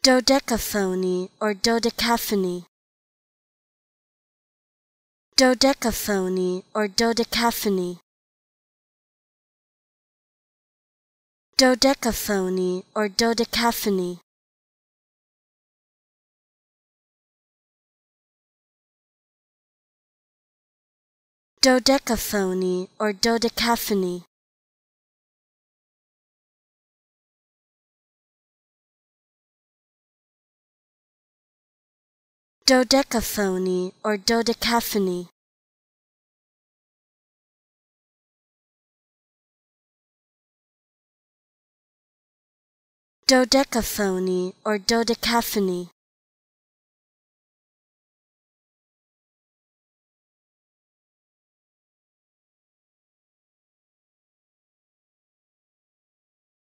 Dodecaphony or dodecaphony. Dodecaphony or dodecaphony. Dodecaphony or dodecaphony. Dodecaphony or dodecaphony. Dodecaphony or dodecaphony. Dodecaphony or dodecaphony.